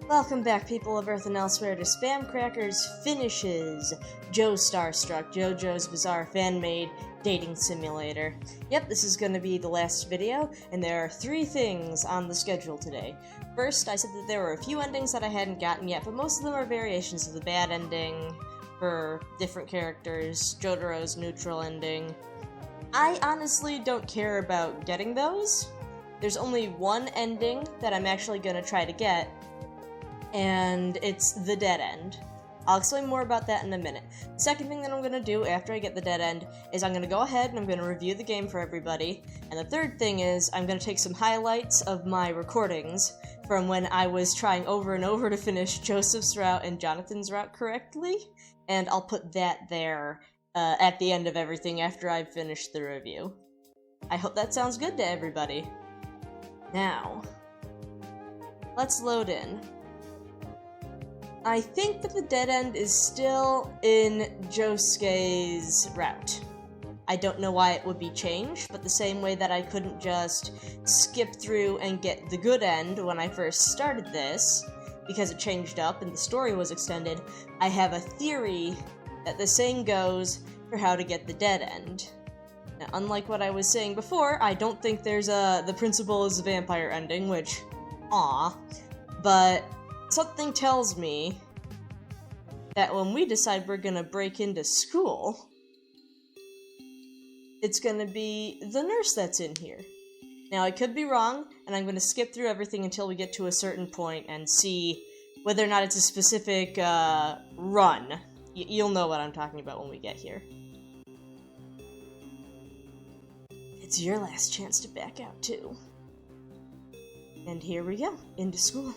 Welcome back, people of Earth and elsewhere, to Spam Crackers Finishes Joestar Struck, JoJo's bizarre fan-made dating simulator. Yep, this is going to be the last video, and there are 3 things on the schedule today. First, I said that there were a few endings that I hadn't gotten yet, but most of them are variations of the bad ending for different characters, Jotaro's neutral ending. I honestly don't care about getting those. There's only one ending that I'm actually going to try to get, and it's the dead end. I'll explain more about that in a minute. The second thing that I'm going to do after I get the dead end is I'm going to go ahead and I'm going to review the game for everybody. And the third thing is I'm going to take some highlights of my recordings from when I was trying over and over to finish Joseph's route and Jonathan's route correctly, and I'll put that there at the end of everything after I've finished the review. I hope that sounds good to everybody. Now, let's load in. I think that the dead end is still in Josuke's route. I don't know why it would be changed, but the same way that I couldn't just skip through and get the good end when I first started this, because it changed up and the story was extended, I have a theory that the same goes for how to get the dead end. Now, unlike what I was saying before, I don't think there's the principal is a vampire ending, which, but something tells me that when we decide we're gonna break into school, it's gonna be the nurse that's in here. Now, I could be wrong, and I'm gonna skip through everything until we get to a certain point and see whether or not it's a specific, run. You'll know what I'm talking about when we get here. It's your last chance to back out, too. And here we go, into school.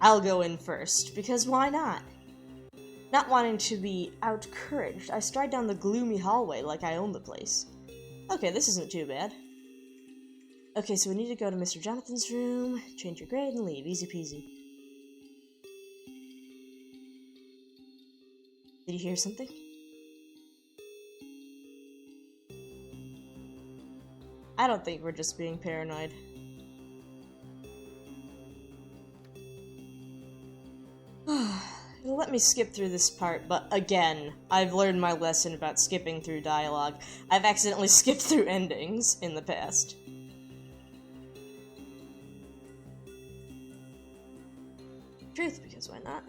I'll go in first, because why not? Not wanting to be out-couraged, I stride down the gloomy hallway like I own the place. Okay, this isn't too bad. Okay, so we need to go to Mr. Jonathan's room, change your grade, and leave. Easy peasy. Did you hear something? I don't think we're just being paranoid. It'll let me skip through this part, but again, I've learned my lesson about skipping through dialogue. I've accidentally skipped through endings in the past. Truth, because why not?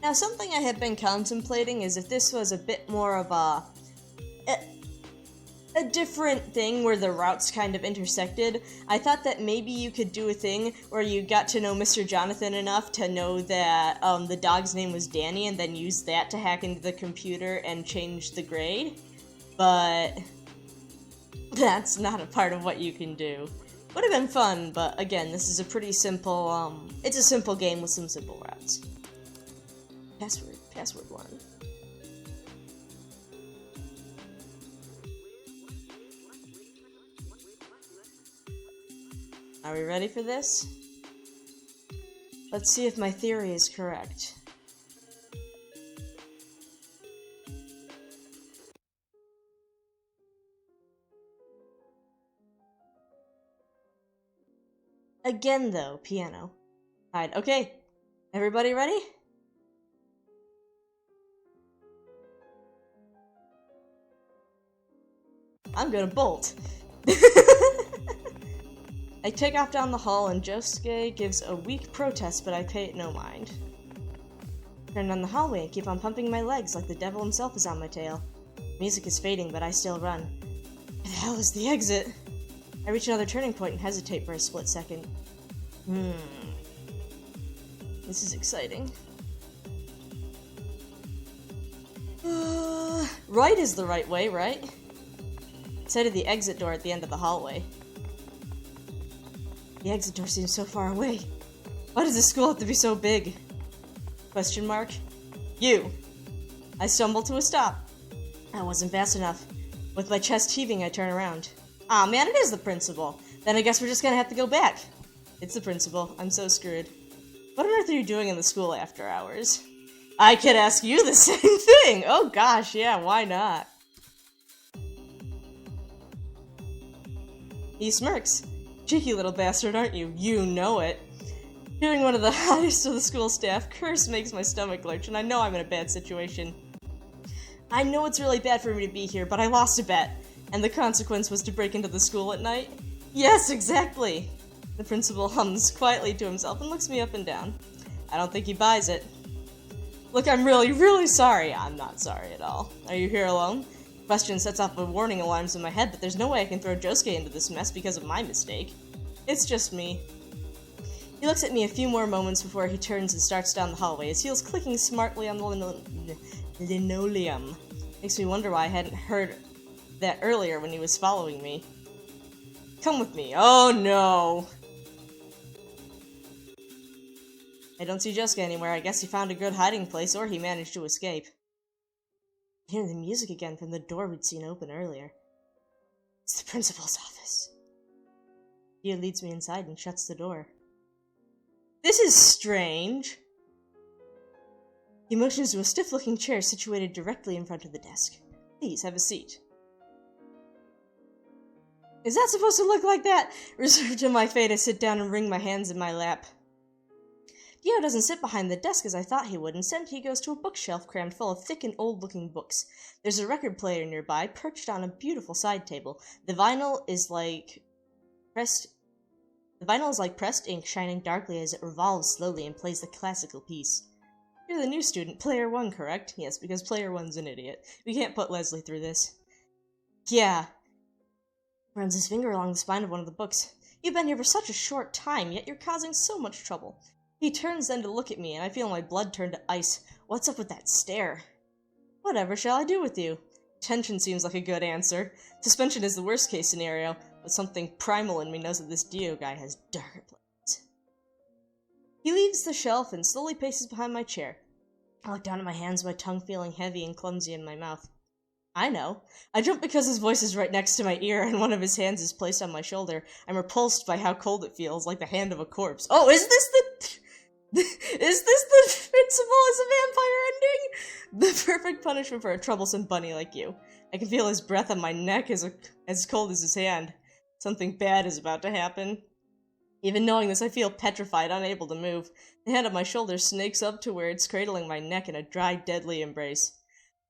Now, something I have been contemplating is if this was a bit more of a different thing where the routes kind of intersected. I thought that maybe you could do a thing where you got to know Mr. Jonathan enough to know that the dog's name was Danny and then use that to hack into the computer and change the grade. But that's not a part of what you can do. Would have been fun, but again, this is a pretty simple, it's a simple game with some simple routes. Password 1. Are we ready for this? Let's see if my theory is correct. Again, though, piano. Alright, okay. Everybody ready? I'm gonna bolt. I take off down the hall and Josuke gives a weak protest, but I pay it no mind. Turn down the hallway and keep on pumping my legs like the devil himself is on my tail. Music is fading, but I still run. Where the hell is the exit? I reach another turning point and hesitate for a split second. This is exciting. Right is the right way, right? Instead of the exit door at the end of the hallway. The exit door seems so far away. Why does this school have to be so big? Question mark. You. I stumble to a stop. I wasn't fast enough. With my chest heaving, I turn around. Aw, man, it is the principal. Then I guess we're just gonna have to go back. It's the principal. I'm so screwed. What on earth are you doing in the school after hours? I could ask you the same thing! Oh gosh, yeah, why not? He smirks. Cheeky little bastard, aren't you? You know it. Hearing one of the hottest of the school staff curse makes my stomach lurch, and I know I'm in a bad situation. I know it's really bad for me to be here, but I lost a bet, and the consequence was to break into the school at night. Yes, exactly! The principal hums quietly to himself and looks me up and down. I don't think he buys it. Look, I'm really, really sorry. I'm not sorry at all. Are you here alone? The question sets off the warning alarms in my head, but there's no way I can throw Josuke into this mess because of my mistake. It's just me. He looks at me a few more moments before he turns and starts down the hallway, his heels clicking smartly on the linoleum. Makes me wonder why I hadn't heard that earlier when he was following me. Come with me. Oh no! I don't see Josuke anywhere. I guess he found a good hiding place, or he managed to escape. I hear the music again from the door we'd seen open earlier. It's the principal's office. He leads me inside and shuts the door. This is strange. He motions to a stiff-looking chair situated directly in front of the desk. Please, have a seat. Is that supposed to look like that? Reserved to my fate, I sit down and wring my hands in my lap. Dio doesn't sit behind the desk as I thought he would. Instead, he goes to a bookshelf crammed full of thick and old-looking books. There's a record player nearby, perched on a beautiful side table. The vinyl is like pressed ink, shining darkly as it revolves slowly and plays the classical piece. You're the new student, Player 1, correct? Yes, because Player 1's an idiot. We can't put Leslie through this. Yeah. Runs his finger along the spine of one of the books. You've been here for such a short time, yet you're causing so much trouble. He turns then to look at me, and I feel my blood turn to ice. What's up with that stare? Whatever shall I do with you? Tension seems like a good answer. Suspension is the worst-case scenario, but something primal in me knows that this Dio guy has darker plans. He leaves the shelf and slowly paces behind my chair. I look down at my hands, my tongue feeling heavy and clumsy in my mouth. I know. I jump because his voice is right next to my ear and one of his hands is placed on my shoulder. I'm repulsed by how cold it feels, like the hand of a corpse. Oh, is this the principal as a vampire ending? The perfect punishment for a troublesome bunny like you. I can feel his breath on my neck as cold as his hand. Something bad is about to happen. Even knowing this, I feel petrified, unable to move. The hand on my shoulder snakes up to where it's cradling my neck in a dry, deadly embrace.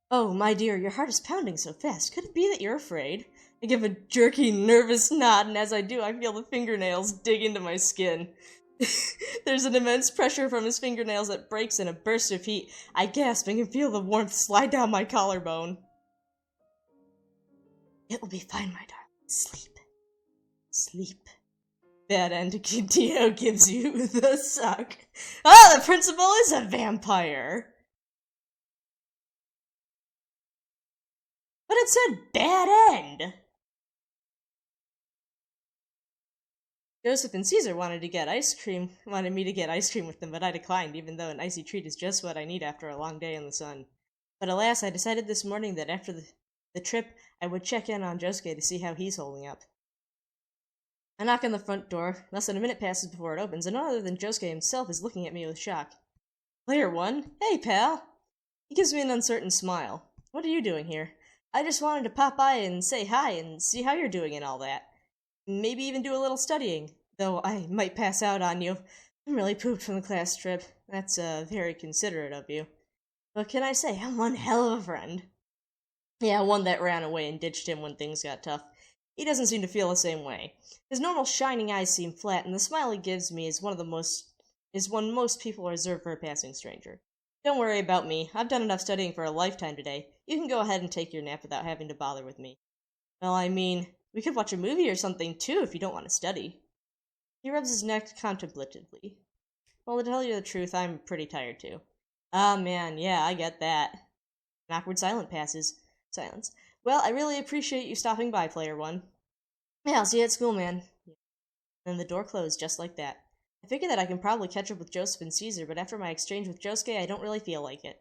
Oh, my dear, your heart is pounding so fast. Could it be that you're afraid? I give a jerky, nervous nod, and as I do, I feel the fingernails dig into my skin. There's an immense pressure from his fingernails that breaks in a burst of heat. I gasp and can feel the warmth slide down my collarbone. It will be fine, my darling. Sleep. Sleep. That end Dio gives you the suck. Ah, the principal is a vampire! But it said bad end! Joseph and Caesar wanted me to get ice cream with them, but I declined, even though an icy treat is just what I need after a long day in the sun. But alas, I decided this morning that after the trip, I would check in on Josuke to see how he's holding up. I knock on the front door. Less than a minute passes before it opens, and none other than Josuke himself is looking at me with shock. Player 1? Hey, pal! He gives me an uncertain smile. What are you doing here? I just wanted to pop by and say hi and see how you're doing and all that. Maybe even do a little studying, though I might pass out on you. I'm really pooped from the class trip. That's, very considerate of you. What can I say? I'm one hell of a friend. Yeah, one that ran away and ditched him when things got tough. He doesn't seem to feel the same way. His normal shining eyes seem flat, and the smile he gives me is one most people reserve for a passing stranger. Don't worry about me. I've done enough studying for a lifetime today. You can go ahead and take your nap without having to bother with me. Well, I mean, we could watch a movie or something, too, if you don't want to study. He rubs his neck contemplatively. Well, to tell you the truth, I'm pretty tired, too. Ah, man, yeah, I get that. An awkward silence. Well, I really appreciate you stopping by, Player 1. Yeah, I'll see you at school, man. Then the door closed just like that. I figure that I can probably catch up with Joseph and Caesar, but after my exchange with Josuke, I don't really feel like it.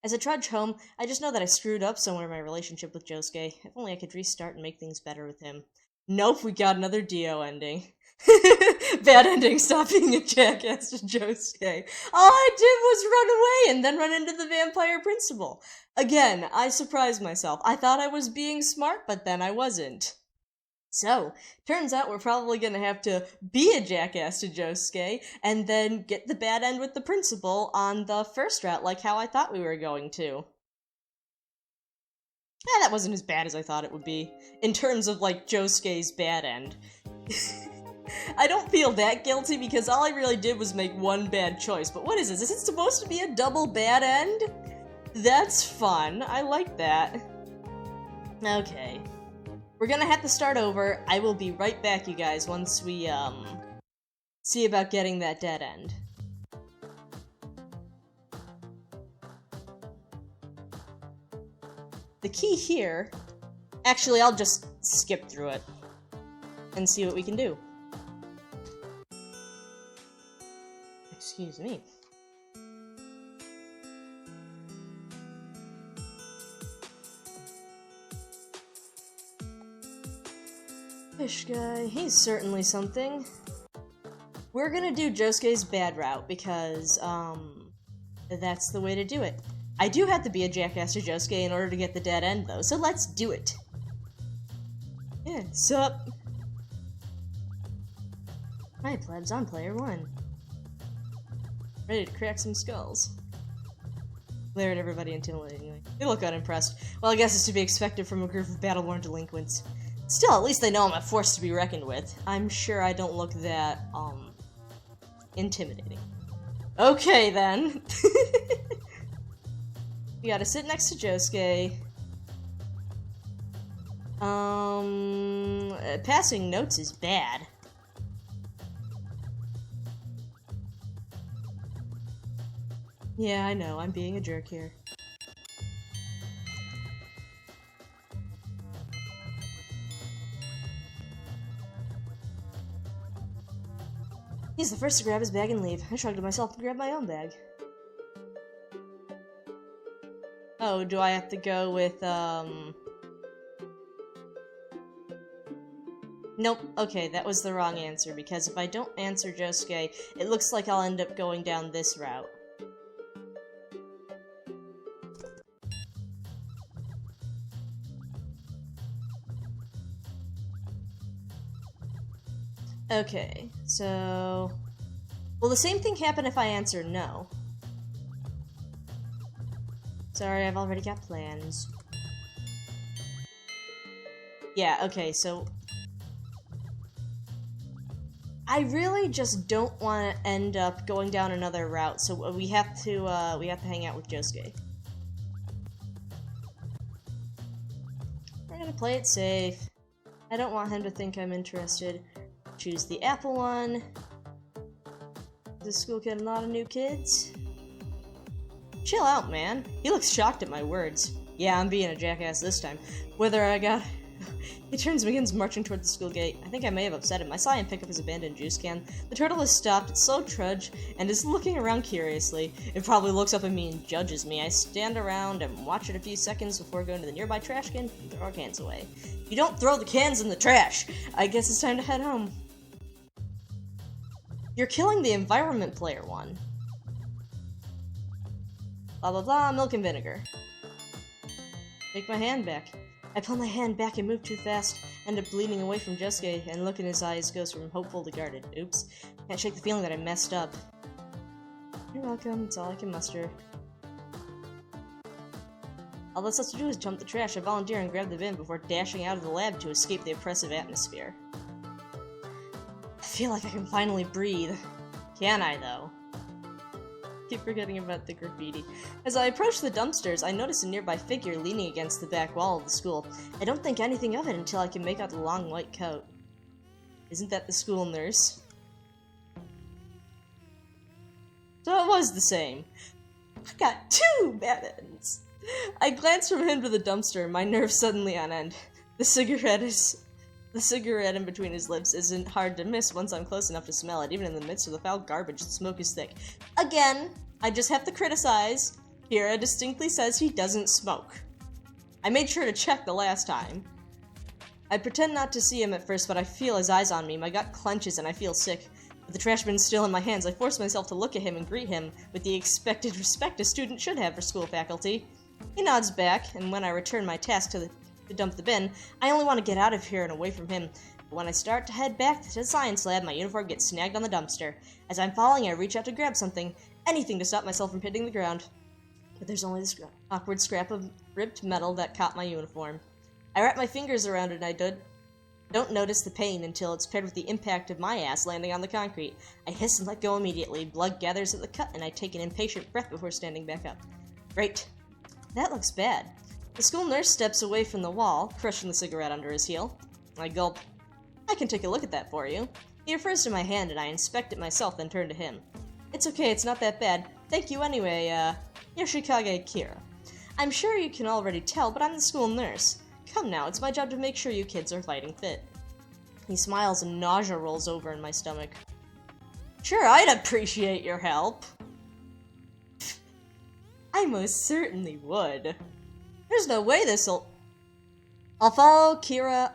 As I trudge home, I just know that I screwed up somewhere in my relationship with Josuke. If only I could restart and make things better with him. Nope, we got another Dio ending. Bad ending, stop being a jackass to Josuke. All I did was run away and then run into the vampire principal. Again, I surprised myself. I thought I was being smart, but then I wasn't. So, turns out we're probably gonna have to be a jackass to Josuke, and then get the bad end with the principal on the first route, like how I thought we were going to. Yeah, that wasn't as bad as I thought it would be, in terms of, like, Josuke's bad end. I don't feel that guilty because all I really did was make one bad choice. But what is this? Is it supposed to be a double bad end? That's fun. I like that. Okay. We're gonna have to start over. I will be right back, you guys, once we, see about getting that dead end. The key here... Actually, I'll just skip through it and see what we can do. Excuse me. Fish guy, he's certainly something. We're gonna do Josuke's bad route because, that's the way to do it. I do have to be a jackass to Josuke in order to get the dead end, though, so let's do it. Yeah, sup? Hi, plebs, I'm player 1. Ready to crack some skulls. Glare at everybody intimidatingly. They look unimpressed. Well, I guess it's to be expected from a group of battle-worn delinquents. Still, at least they know I'm a force to be reckoned with. I'm sure I don't look that, intimidating. Okay, then. You gotta sit next to Josuke. Passing notes is bad. Yeah, I know, I'm being a jerk here. He's the first to grab his bag and leave. I shrugged to myself and grabbed my own bag. Oh, do I have to go with, Nope, okay, that was the wrong answer, because if I don't answer Josuke, it looks like I'll end up going down this route. Okay, so... Will the same thing happen if I answer no? Sorry, I've already got plans. Yeah, okay, so... I really just don't want to end up going down another route, so we have to hang out with Josuke. We're gonna play it safe. I don't want him to think I'm interested. Choose the apple one. Does this school get a lot of new kids? Chill out, man. He looks shocked at my words. Yeah, I'm being a jackass this time. Whether I got... He turns and begins marching toward the school gate. I think I may have upset him. I saw him pick up his abandoned juice can. The turtle has stopped its slow trudge and is looking around curiously. It probably looks up at me and judges me. I stand around and watch it a few seconds before going to the nearby trash can and throw our cans away. You don't throw the cans in the trash! I guess it's time to head home. You're killing the environment, player 1. Blah blah blah, milk and vinegar. Take my hand back. I pull my hand back and move too fast, end up bleeding away from Josuke, and look in his eyes goes from hopeful to guarded. Oops. Can't shake the feeling that I messed up. You're welcome, it's all I can muster. All that's left to do is jump the trash. I volunteer and grab the bin before dashing out of the lab to escape the oppressive atmosphere. I feel like I can finally breathe. Can I, though? Keep forgetting about the graffiti. As I approach the dumpsters, I notice a nearby figure leaning against the back wall of the school. I don't think anything of it until I can make out the long white coat. Isn't that the school nurse? So it was the same. I got 2 bad ends. I glance from him to the dumpster, my nerves suddenly on end. The cigarette in between his lips isn't hard to miss once I'm close enough to smell it. Even in the midst of the foul garbage, the smoke is thick. Again, I just have to criticize. Kira distinctly says he doesn't smoke. I made sure to check the last time. I pretend not to see him at first, but I feel his eyes on me. My gut clenches and I feel sick. With the trash bin still in my hands, I force myself to look at him and greet him with the expected respect a student should have for school faculty. He nods back, and when I return my task to dump the bin, I only want to get out of here and away from him. But when I start to head back to the science lab, my uniform gets snagged on the dumpster. As I'm falling, I reach out to grab something, anything to stop myself from hitting the ground. But there's only this awkward scrap of ripped metal that caught my uniform. I wrap my fingers around it and I don't notice the pain until it's paired with the impact of my ass landing on the concrete. I hiss and let go immediately. Blood gathers at the cut and I take an impatient breath before standing back up. Great. That looks bad. The school nurse steps away from the wall, crushing the cigarette under his heel. I gulp. I can take a look at that for you. He refers to my hand and I inspect it myself, then turn to him. It's okay, it's not that bad. Thank you anyway, Yoshikage Kira. I'm sure you can already tell, but I'm the school nurse. Come now, it's my job to make sure you kids are fighting fit. He smiles and nausea rolls over in my stomach. Sure, I'd appreciate your help. I most certainly would. There's no way this'll... I follow Kira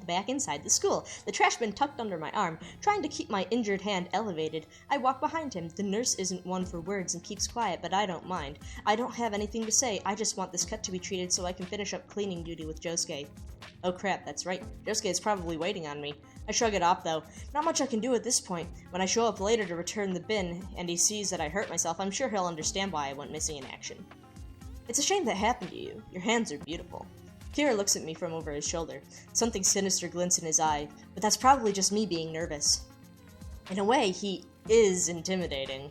back inside the school, the trash bin tucked under my arm, trying to keep my injured hand elevated. I walk behind him. The nurse isn't one for words and keeps quiet, but I don't mind. I don't have anything to say. I just want this cut to be treated so I can finish up cleaning duty with Josuke. Oh crap, that's right. Josuke is probably waiting on me. I shrug it off, though. Not much I can do at this point. When I show up later to return the bin, and he sees that I hurt myself, I'm sure he'll understand why I went missing in action. It's a shame that happened to you. Your hands are beautiful. Kira looks at me from over his shoulder. Something sinister glints in his eye, but that's probably just me being nervous. In a way, he is intimidating.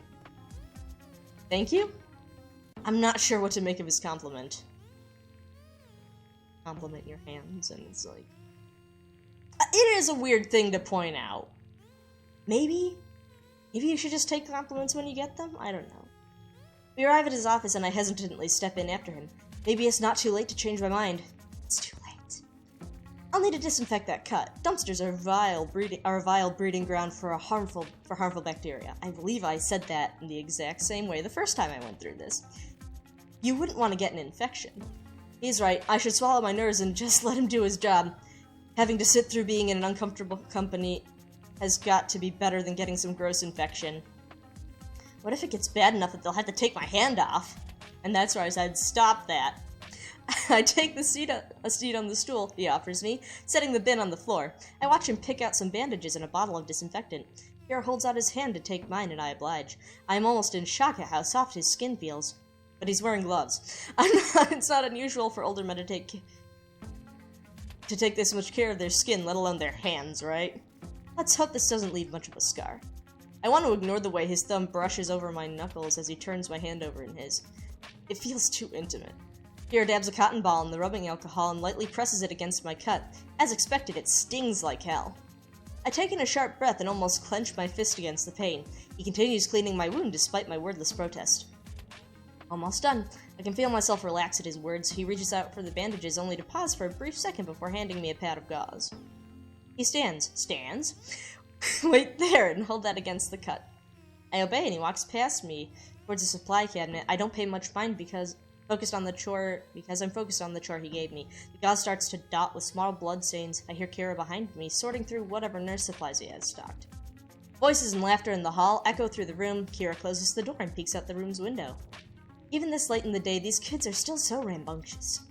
Thank you? I'm not sure what to make of his compliment. Compliment your hands, and it's like... It is a weird thing to point out. Maybe you should just take compliments when you get them? I don't know. We arrive at his office and I hesitantly step in after him. Maybe it's not too late to change my mind. It's too late. I'll need to disinfect that cut. Dumpsters are a vile breeding ground for harmful bacteria. I believe I said that in the exact same way the first time I went through this. You wouldn't want to get an infection. He's right. I should swallow my nerves and just let him do his job. Having to sit through being in an uncomfortable company has got to be better than getting some gross infection. What if it gets bad enough that they'll have to take my hand off? And that's where I said, stop that. I take a seat on the stool he offers me, setting the bin on the floor. I watch him pick out some bandages and a bottle of disinfectant. Kira holds out his hand to take mine and I oblige. I am almost in shock at how soft his skin feels. But he's wearing gloves. It's not unusual for older men to take this much care of their skin, let alone their hands, right? Let's hope this doesn't leave much of a scar. I want to ignore the way his thumb brushes over my knuckles as he turns my hand over in his. It feels too intimate. Kira dabs a cotton ball in the rubbing alcohol and lightly presses it against my cut. As expected, it stings like hell. I take in a sharp breath and almost clench my fist against the pain. He continues cleaning my wound despite my wordless protest. Almost done. I can feel myself relax at his words. He reaches out for the bandages only to pause for a brief second before handing me a pad of gauze. He stands. Wait there and hold that against the cut. I obey and he walks past me towards the supply cabinet. I don't pay much mind because I'm focused on the chore he gave me. The gauze starts to dot with small blood stains. I hear Kira behind me, sorting through whatever nurse supplies he has stocked. Voices and laughter in the hall echo through the room. Kira closes the door and peeks out the room's window. Even this late in the day, these kids are still so rambunctious.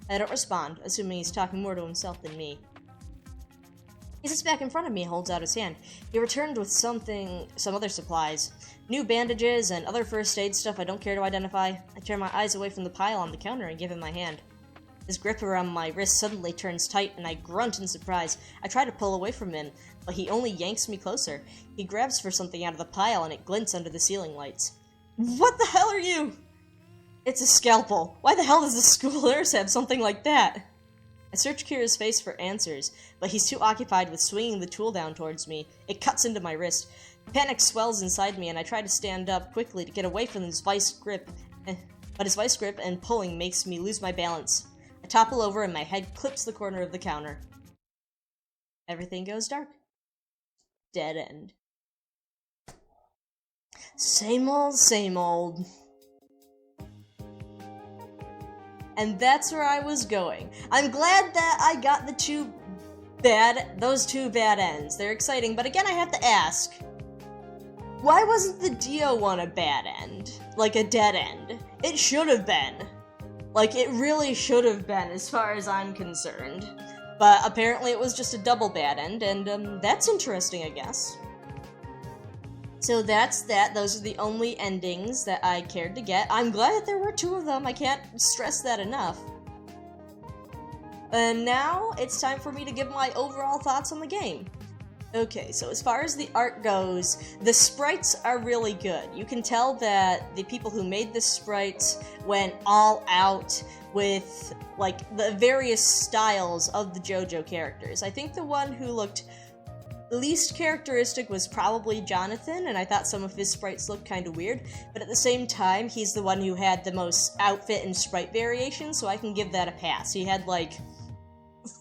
I don't respond, assuming he's talking more to himself than me. He sits back in front of me and holds out his hand. He returned with some other supplies. New bandages and other first aid stuff I don't care to identify. I turn my eyes away from the pile on the counter and give him my hand. His grip around my wrist suddenly turns tight and I grunt in surprise. I try to pull away from him, but he only yanks me closer. He grabs for something out of the pile and it glints under the ceiling lights. What the hell are you? It's a scalpel. Why the hell does the school nurse have something like that? I search Kira's face for answers, but he's too occupied with swinging the tool down towards me. It cuts into my wrist. Panic swells inside me, and I try to stand up quickly to get away from his vice grip, but his vice grip and pulling makes me lose my balance. I topple over, and my head clips the corner of the counter. Everything goes dark. Dead end. Same old, same old. and that's where I was going. I'm glad that I got those two bad ends. They're exciting, but again, I have to ask, why wasn't the Dio one a bad end? Like a dead end? It should have been. Like, it really should have been, as far as I'm concerned. But apparently it was just a double bad end, and that's interesting, I guess. So that's that. Those are the only endings that I cared to get. I'm glad that there were two of them. I can't stress that enough. And now it's time for me to give my overall thoughts on the game. Okay, so as far as the art goes, the sprites are really good. You can tell that the people who made the sprites went all out with, like, the various styles of the JoJo characters. I think the one who looked least characteristic was probably Jonathan, and I thought some of his sprites looked kind of weird, but at the same time, he's the one who had the most outfit and sprite variation, so I can give that a pass. He had, like,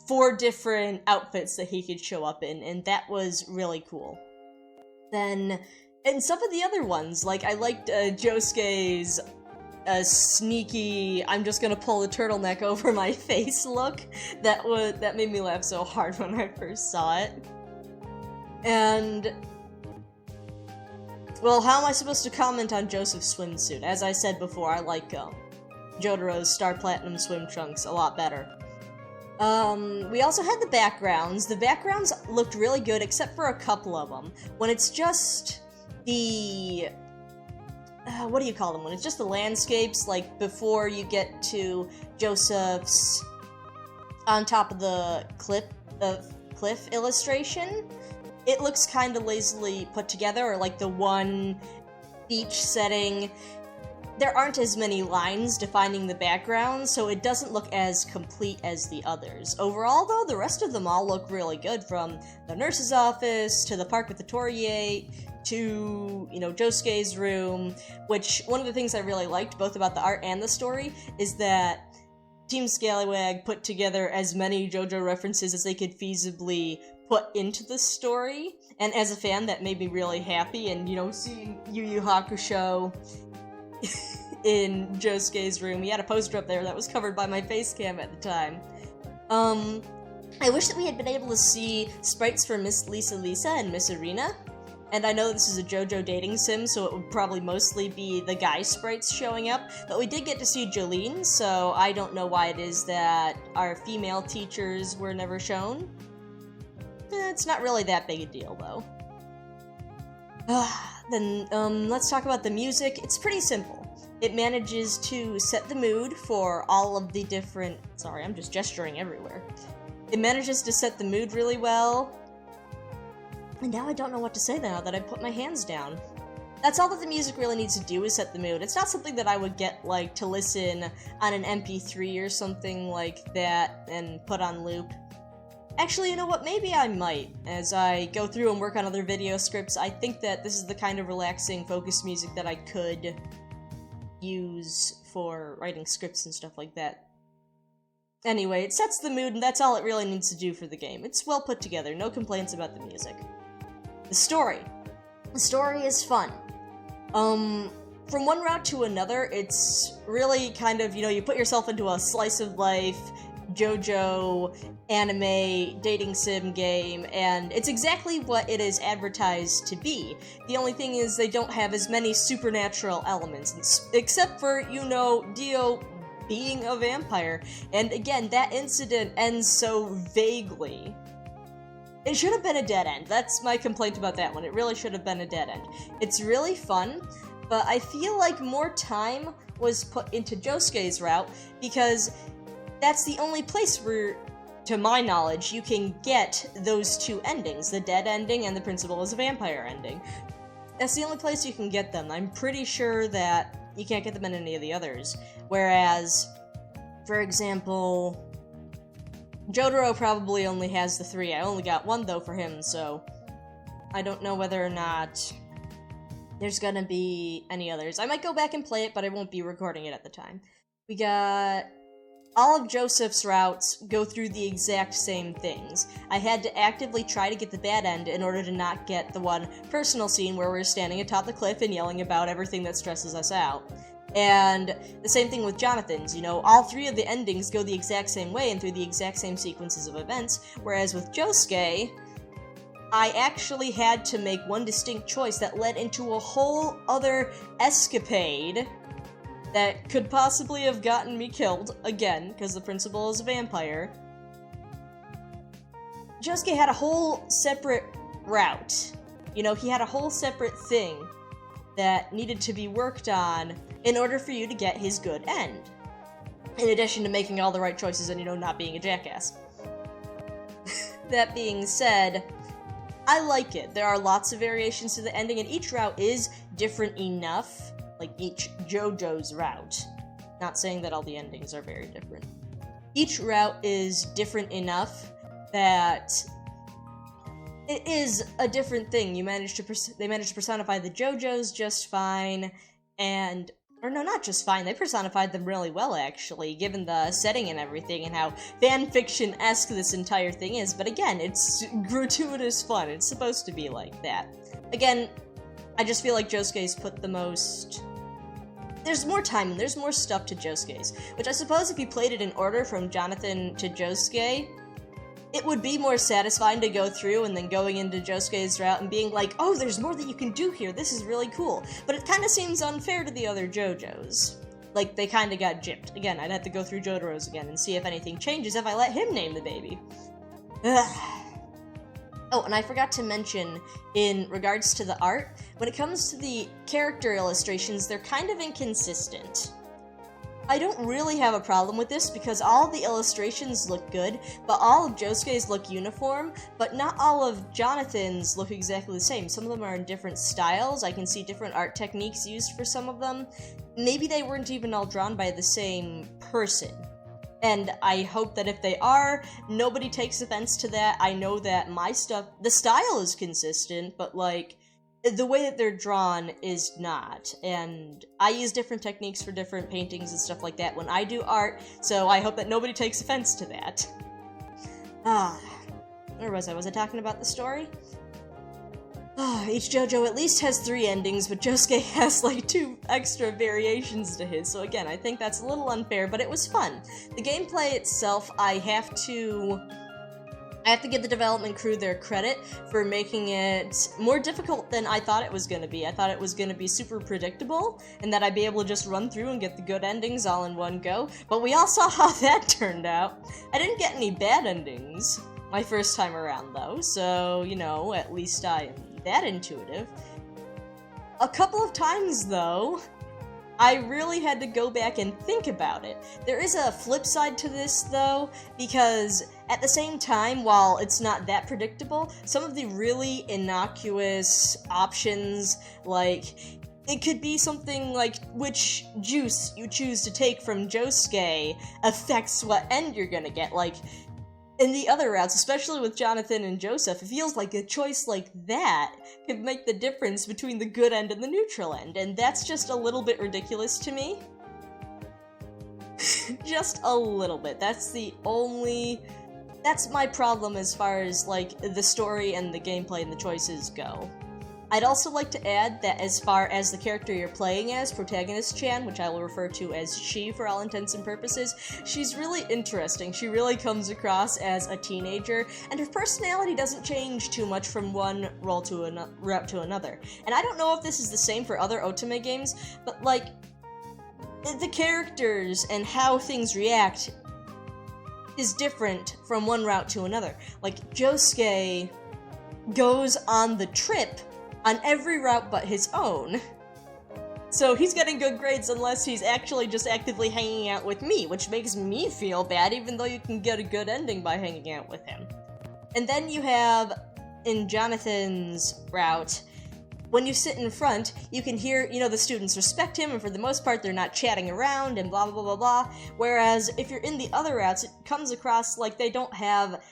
4 different outfits that he could show up in, and that was really cool. Then, and some of the other ones, like, I liked Josuke's sneaky, I'm just gonna pull the turtleneck over my face look. That made me laugh so hard when I first saw it. And, well, how am I supposed to comment on Joseph's swimsuit? As I said before, I like Jotaro's Star Platinum swim trunks a lot better. We also had the backgrounds. The backgrounds looked really good, except for a couple of them. When it's just the... what do you call them? When it's just the landscapes, like before you get to Joseph's on top of the cliff illustration, it looks kind of lazily put together, or like the one beach setting. There aren't as many lines defining the background, so it doesn't look as complete as the others. Overall, though, the rest of them all look really good, from the nurse's office, to the park with the Toriate, to, you know, Josuke's room, which, one of the things I really liked, both about the art and the story, is that Team Scallywag put together as many JoJo references as they could feasibly put into the story, and as a fan, that made me really happy, and, you know, seeing Yu Yu Hakusho in Josuke's room. He had a poster up there that was covered by my face cam at the time. I wish that we had been able to see sprites for Miss Lisa and Miss Arena, and I know this is a JoJo dating sim, so it would probably mostly be the guy sprites showing up, but we did get to see Jolene, so I don't know why it is that our female teachers were never shown. It's not really that big a deal, though. Then, let's talk about the music. It's pretty simple. It manages to set the mood for all of the different... Sorry, I'm just gesturing everywhere. It manages to set the mood really well. And now I don't know what to say now that I put my hands down. That's all that the music really needs to do, is set the mood. It's not something that I would get, like, to listen on an MP3 or something like that and put on loop. Actually, you know what, maybe I might. As I go through and work on other video scripts, I think that this is the kind of relaxing, focused music that I could use for writing scripts and stuff like that. Anyway, it sets the mood, and that's all it really needs to do for the game. It's well put together, no complaints about the music. The story. The story is fun. From one route to another, it's really kind of, you know, you put yourself into a slice of life JoJo anime dating sim game, and it's exactly what it is advertised to be. The only thing is they don't have as many supernatural elements, except for, you know, Dio being a vampire. And again, that incident ends so vaguely. It should have been a dead end. That's my complaint about that one. It really should have been a dead end. It's really fun, but I feel like more time was put into Josuke's route, because that's the only place where, to my knowledge, you can get those two endings, the dead ending and the principal as a vampire ending. That's the only place you can get them. I'm pretty sure that you can't get them in any of the others. Whereas, for example, Jotaro probably only has the 3. I only got 1, though, for him, so I don't know whether or not there's gonna be any others. I might go back and play it, but I won't be recording it at the time. We got... all of Joseph's routes go through the exact same things. I had to actively try to get the bad end in order to not get the one personal scene where we're standing atop the cliff and yelling about everything that stresses us out. And the same thing with Jonathan's, you know, all three of the endings go the exact same way and through the exact same sequences of events, whereas with Josuke, I actually had to make one distinct choice that led into a whole other escapade that could possibly have gotten me killed, again, because the principal is a vampire. Josuke had a whole separate route. You know, he had a whole separate thing that needed to be worked on in order for you to get his good end. In addition to making all the right choices and, you know, not being a jackass. That being said, I like it. There are lots of variations to the ending, and each route is different enough, like each JoJo's route. Not saying that all the endings are very different. Each route is different enough that it is a different thing. They managed to personify the JoJos just fine, and or no, not just fine, they personified them really well, actually, given the setting and everything, and how fanfiction-esque this entire thing is, but again, it's gratuitous fun. It's supposed to be like that. Again, I just feel like Josuke's put the most... There's more time and there's more stuff to Josuke's, which I suppose if you played it in order from Jonathan to Josuke, it would be more satisfying to go through and then going into Josuke's route and being like, oh, there's more that you can do here, this is really cool. But it kind of seems unfair to the other JoJos. Like, they kind of got gypped. Again, I'd have to go through Jotaro's again and see if anything changes if I let him name the baby. Ugh. Oh, and I forgot to mention, in regards to the art, when it comes to the character illustrations, they're kind of inconsistent. I don't really have a problem with this because all the illustrations look good, but all of Josuke's look uniform, but not all of Jonathan's look exactly the same. Some of them are in different styles. I can see different art techniques used for some of them. Maybe they weren't even all drawn by the same person. And I hope that if they are, nobody takes offense to that. I know that my stuff, the style is consistent, but like, the way that they're drawn is not, and I use different techniques for different paintings and stuff like that when I do art, so I hope that nobody takes offense to that. Where was I? Was I talking about the story? Each JoJo at least has 3 endings, but Josuke has like 2 extra variations to his, so again, I think that's a little unfair, but it was fun. The gameplay itself, I have to give the development crew their credit for making it more difficult than I thought it was going to be. I thought it was going to be super predictable, and that I'd be able to just run through and get the good endings all in one go, but we all saw how that turned out. I didn't get any bad endings my first time around, though, so, you know, at least I am that intuitive. A couple of times, though, I really had to go back and think about it. There is a flip side to this, though, because at the same time, while it's not that predictable, some of the really innocuous options, like, it could be something like which juice you choose to take from Josuke affects what end you're gonna get. Like, in the other routes, especially with Jonathan and Joseph, it feels like a choice like that could make the difference between the good end and the neutral end, and that's just a little bit ridiculous to me. Just a little bit. That's my problem as far as, like, the story and the gameplay and the choices go. I'd also like to add that as far as the character you're playing as, Protagonist Chan, which I will refer to as she for all intents and purposes, she's really interesting. She really comes across as a teenager, and her personality doesn't change too much from one route to another. And I don't know if this is the same for other otome games, but, like, the characters and how things react is different from one route to another. Like, Josuke goes on the trip on every route but his own. So he's getting good grades unless he's actually just actively hanging out with me, which makes me feel bad, even though you can get a good ending by hanging out with him. And then you have, in Jonathan's route, when you sit in front, you can hear, you know, the students respect him, and for the most part, they're not chatting around and blah, blah, blah, blah, blah. Whereas, if you're in the other routes, it comes across like they don't have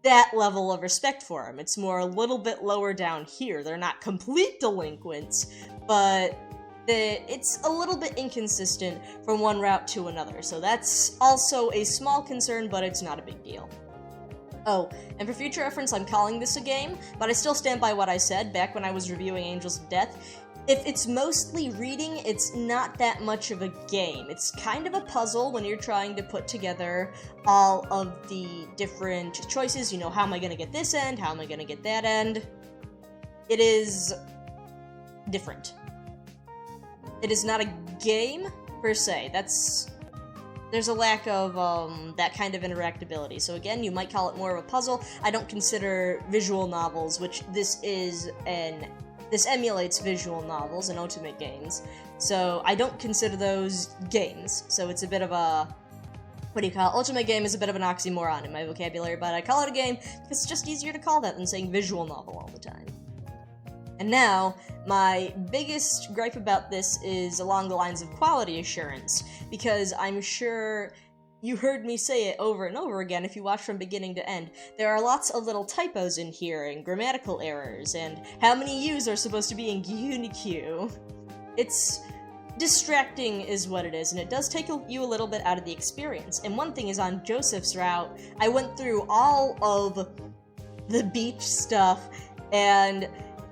that level of respect for him. It's more a little bit lower down here. They're not complete delinquents, but it's a little bit inconsistent from one route to another. So that's also a small concern, but it's not a big deal. Oh, and for future reference, I'm calling this a game, but I still stand by what I said back when I was reviewing Angels of Death. if it's mostly reading, it's not that much of a game. It's kind of a puzzle when you're trying to put together all of the different choices. You know, how am I going to get this end? How am I going to get that end? It is different. It is not a game, per se. There's a lack of that kind of interactability. So again, you might call it more of a puzzle. I don't consider visual novels, which this emulates visual novels and ultimate games, so I don't consider those games. So it's a bit of a, what do you call it? Ultimate game is a bit of an oxymoron in my vocabulary, but I call it a game because it's just easier to call that than saying visual novel all the time. And now, my biggest gripe about this is along the lines of quality assurance, because I'm sure you heard me say it over and over again if you watch from beginning to end. There are lots of little typos in here, and grammatical errors, and how many U's are supposed to be in Q. It's distracting is what it is, and it does take you a little bit out of the experience. And one thing is, on Joseph's route, I went through all of the beach stuff, and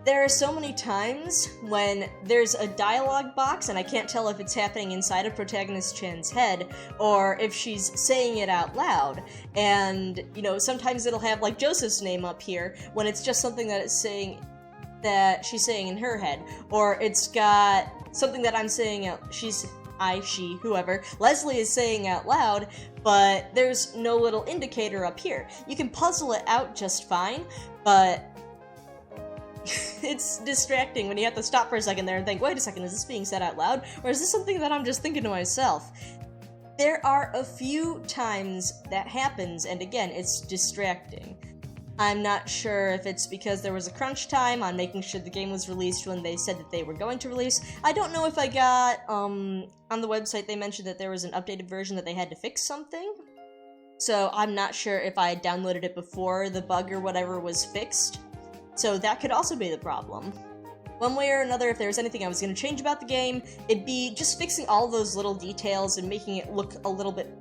there are so many times when there's a dialogue box and I can't tell if it's happening inside of protagonist Chen's head or if she's saying it out loud. And, you know, sometimes it'll have, like, Joseph's name up here when it's just something that it's saying that she's saying in her head. Or it's got something that I'm saying out, she, whoever, Leslie is saying out loud, but there's no little indicator up here. You can puzzle it out just fine, but it's distracting when you have to stop for a second there and think, wait a second, is this being said out loud? Or is this something that I'm just thinking to myself? There are a few times that happens, and again, it's distracting. I'm not sure if it's because there was a crunch time on making sure the game was released when they said that they were going to release. I don't know if I got, on the website they mentioned that there was an updated version that they had to fix something. So I'm not sure if I had downloaded it before the bug or whatever was fixed. So that could also be the problem. One way or another, if there was anything I was going to change about the game, it'd be just fixing all those little details and making it look a little bit,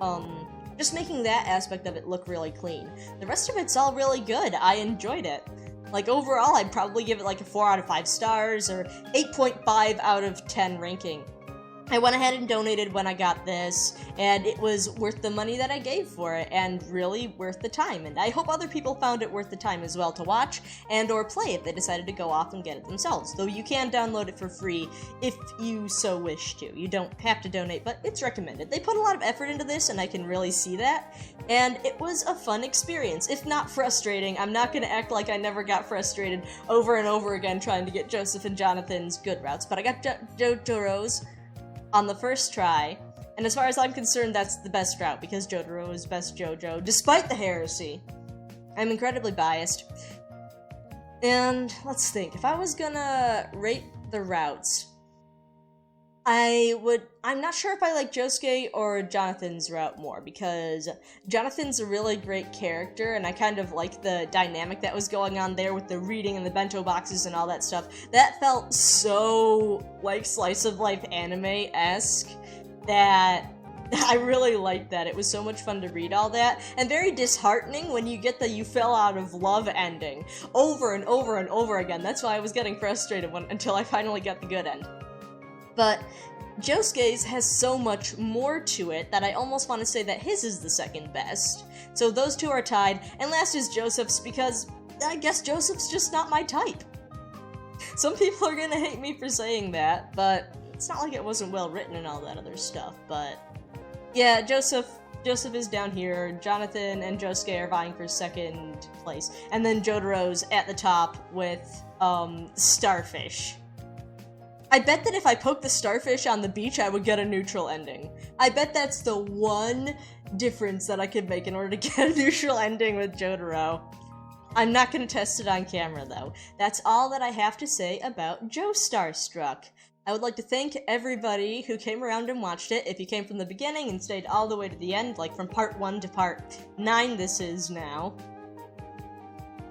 just making that aspect of it look really clean. The rest of it's all really good. I enjoyed it. Like, overall, I'd probably give it like a 4 out of 5 stars, or 8.5 out of 10 ranking. I went ahead and donated when I got this, and it was worth the money that I gave for it, and really worth the time, and I hope other people found it worth the time as well to watch, and or play if they decided to go off and get it themselves, though you can download it for free if you so wish to. You don't have to donate, but it's recommended. They put a lot of effort into this, and I can really see that, and it was a fun experience, if not frustrating. I'm not going to act like I never got frustrated over and over again trying to get Joseph and Jonathan's good routes, but I got Jotaro's on the first try, and as far as I'm concerned, that's the best route, because Jotaro is best JoJo, despite the heresy. I'm incredibly biased. And, let's think, if I was gonna rate the routes, I'm not sure if I like Josuke or Jonathan's route more, because Jonathan's a really great character, and I kind of like the dynamic that was going on there with the reading and the bento boxes and all that stuff. That felt so, like, slice-of-life anime-esque that I really liked that. It was so much fun to read all that, and very disheartening when you get the "you fell out of love" ending over and over and over again. That's why I was getting frustrated until I finally got the good end. But Josuke's has so much more to it that I almost want to say that his is the second best. So those two are tied, and last is Joseph's, because I guess Joseph's just not my type. Some people are gonna hate me for saying that, but it's not like it wasn't well written and all that other stuff, but yeah, Joseph is down here, Jonathan and Josuke are vying for second place, and then Jotaro's at the top with, Starfish. I bet that if I poked the starfish on the beach, I would get a neutral ending. I bet that's the one difference that I could make in order to get a neutral ending with Jotaro. I'm not going to test it on camera, though. That's all that I have to say about Joestar Struck. I would like to thank everybody who came around and watched it. If you came from the beginning and stayed all the way to the end, like from part 1 to part 9 this is now,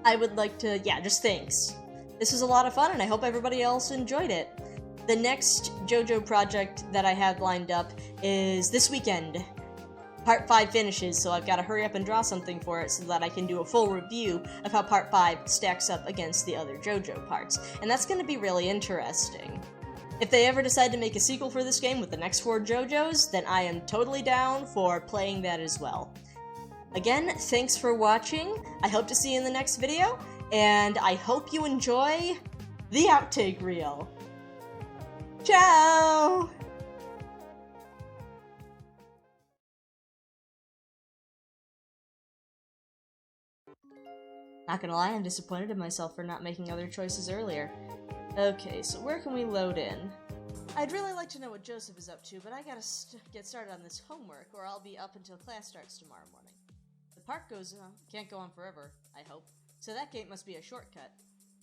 I would like to, just thanks. This was a lot of fun, and I hope everybody else enjoyed it. The next JoJo project that I have lined up is this weekend. Part 5 finishes, so I've got to hurry up and draw something for it so that I can do a full review of how Part 5 stacks up against the other JoJo parts. And that's going to be really interesting. If they ever decide to make a sequel for this game with the next 4 JoJos, then I am totally down for playing that as well. Again, thanks for watching. I hope to see you in the next video, and I hope you enjoy the outtake reel. Ciao! Not gonna lie, I'm disappointed in myself for not making other choices earlier. Okay, so where can we load in? I'd really like to know what Joseph is up to, but I gotta get started on this homework, or I'll be up until class starts tomorrow morning. The park goes on, can't go on forever, I hope, so that gate must be a shortcut.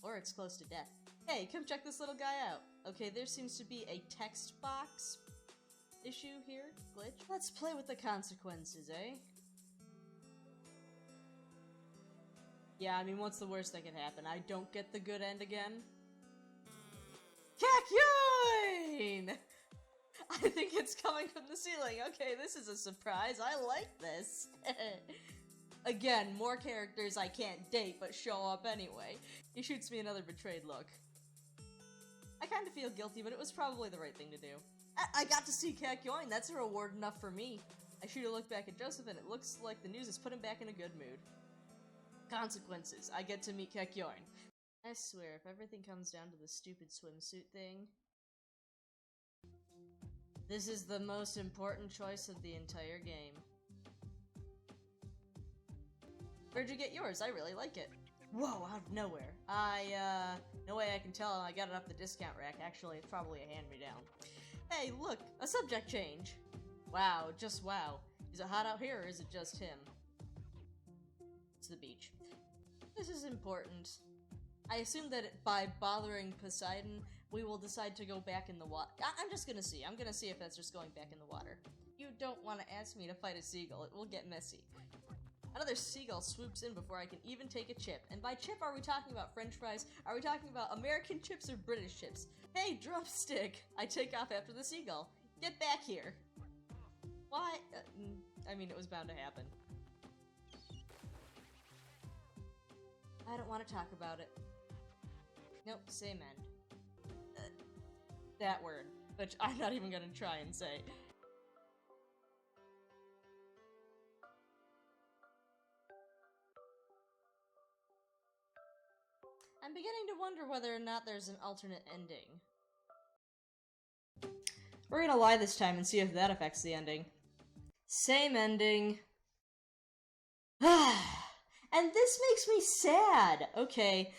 Or it's close to death. Hey, come check this little guy out. Okay, there seems to be a text box issue here, glitch. Let's play with the consequences, eh? Yeah, I mean, what's the worst that can happen? I don't get the good end again? Kakyoin! I think it's coming from the ceiling. Okay, this is a surprise. I like this. Again, more characters I can't date but show up anyway. He shoots me another betrayed look. I kind of feel guilty, but it was probably the right thing to do. I got to see Kakyoin. That's a reward enough for me. I shoot a look back at Joseph, and it looks like the news has put him back in a good mood. Consequences. I get to meet Kakyoin. I swear, if everything comes down to the stupid swimsuit thing... This is the most important choice of the entire game. Where'd you get yours? I really like it. Whoa, out of nowhere. No way I can tell. I got it off the discount rack. Actually, it's probably a hand-me-down. Hey, look! A subject change! Wow, just wow. Is it hot out here, or is it just him? It's the beach. This is important. I assume that by bothering Poseidon, we will decide to go back in the water. I'm just gonna see. I'm gonna see if that's just going back in the water. You don't want to ask me to fight a seagull. It will get messy. Another seagull swoops in before I can even take a chip. And by chip, are we talking about French fries? Are we talking about American chips or British chips? Hey, drumstick! I take off after the seagull. Get back here. Why? I mean, it was bound to happen. I don't want to talk about it. Nope, same end. That word, which I'm not even gonna try and say. I'm beginning to wonder whether or not there's an alternate ending. We're gonna lie this time and see if that affects the ending. Same ending. And this makes me sad! Okay.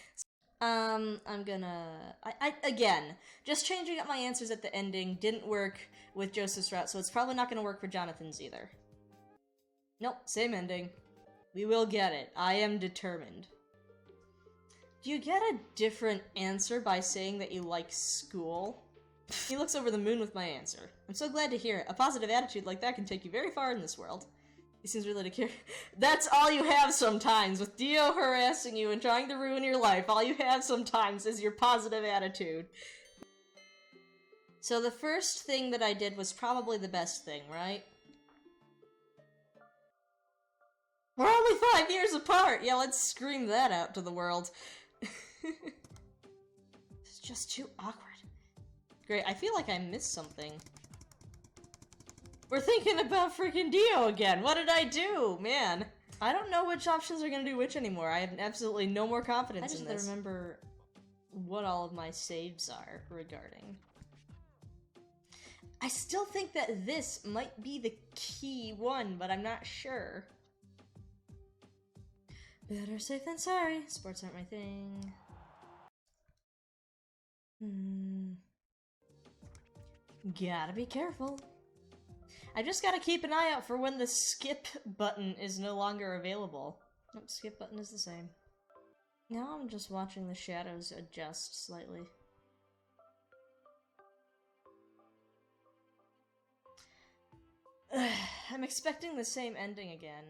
I'm gonna... again, just changing up my answers at the ending didn't work with Joestar Struck, so it's probably not gonna work for Jonathan's either. Nope, same ending. We will get it. I am determined. Do you get a different answer by saying that you like school? He looks over the moon with my answer. I'm so glad to hear it. A positive attitude like that can take you very far in this world. He seems really to care. That's all you have sometimes, with Dio harassing you and trying to ruin your life. All you have sometimes is your positive attitude. So the first thing that I did was probably the best thing, right? We're only 5 years apart! Yeah, let's scream that out to the world. It's just too awkward. Great, I feel like I missed something. We're thinking about freaking Dio again! What did I do? Man. I don't know which options are gonna do which anymore. I have absolutely no more confidence in this. I just gotta remember what all of my saves are regarding. I still think that this might be the key one, but I'm not sure. Better safe than sorry. Sports aren't my thing. Gotta be careful. I just gotta keep an eye out for when the skip button is no longer available. Nope, skip button is the same. Now I'm just watching the shadows adjust slightly. I'm expecting the same ending again.